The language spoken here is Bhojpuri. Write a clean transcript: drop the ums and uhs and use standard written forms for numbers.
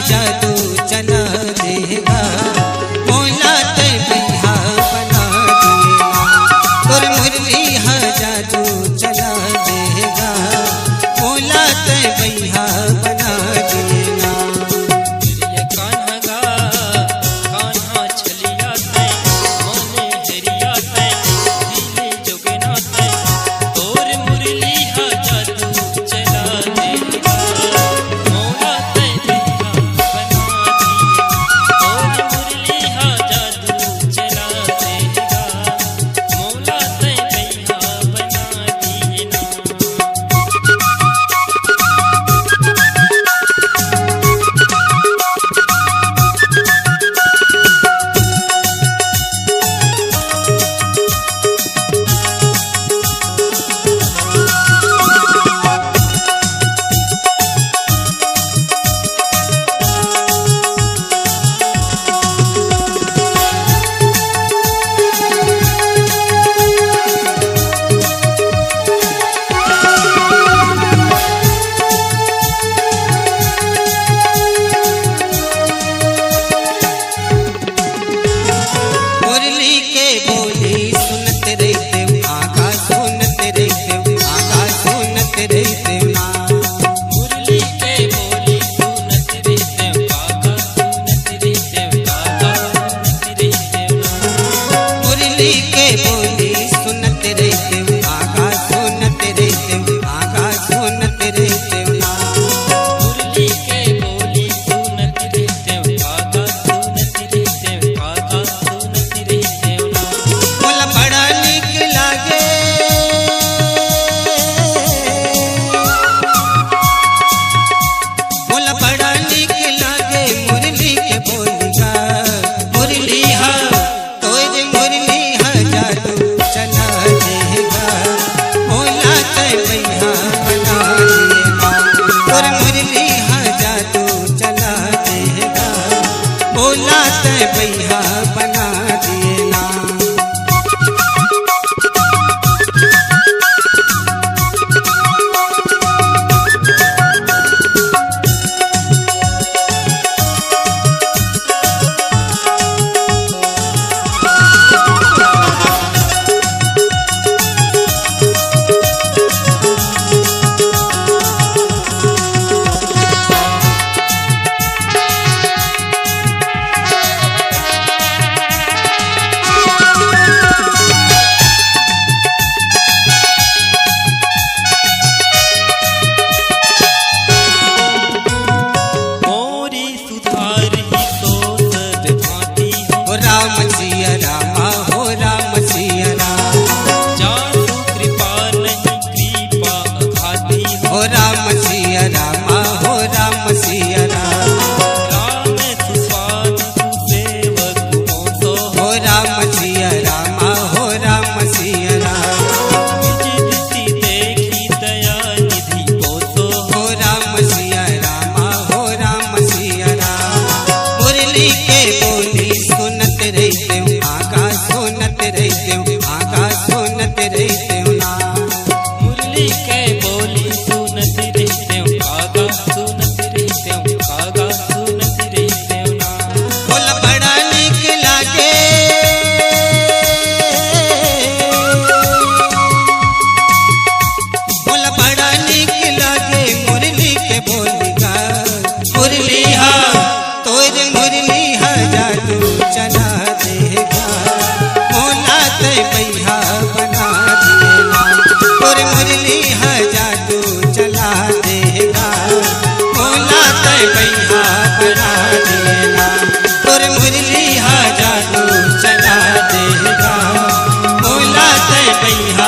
जादू चला देगा, मोला ते भैया बना देगा। तोर मुरली हा जादू चला देगा, मोला ते भैया बना देगा। ये कान्हा गा कान्हा छलिया ते मोने हरिया ते दिले जोगना ते तोर मुरली हा जादू चला देगा, मोला ते भैया बना देगा। तोर मुरली हा जादू चला देगा, मोला ते भैया बना देगा। मुरली के बोली सुनते रहते आगा सुनते रहते आगा सुनते रहते ना। मुरली के बोली सुनत रहते काका सुनत रहते काका सुनत रहते मुरली के बोली सुनते रहते आगा सुनते रहते आगा सुनते रहते ना। मुरली के बोली सुनत रहते काका सुनत रहते काका सुनत रहते मोला बड़ा नीक लागे, मोला बड़ा नीक लागे मुरली के बोलिया। मुरली हा तोर मुरली हा जादू चला देगा, मोला ते भैया बना देगा। तोर मुरली हा जादू चला देगा, मोला ते भैया बना देना। मोरी सुधार ही तो सद भांति हो हो राम सिया रामा हो राम सिया राम, जादू कृपा नहीं कृपा अघाती हो हो राम सिया रामा हो राम सिया राम, राम सुस्वाद सुसेवक मोतो हो राम सिया रामा हो राम सिया राम, निज दृष्टि देखी दया निधि पोतो हो राम सिया रामा हो राम सिया राम। मुरली के बोली सुनत रहते आगा सुनत रहते आगा सुनत रहते ना। मुरली के बोली सुनत रहते कागा सुनत रहते कागा सुनत रहते ना। बोला बड़ा नीक लागे, बोला बड़ा नीक लागे मुरली के बोलिगा। मुरली हा तोर मुरली हा जादू चला देगा, मोला ते भैया बना देगा। तोर मुरली हा जादू चला देगा, मोला ते भैया बना देगा। तोर मुरली हा जादू चला देगा, मोला ते भैया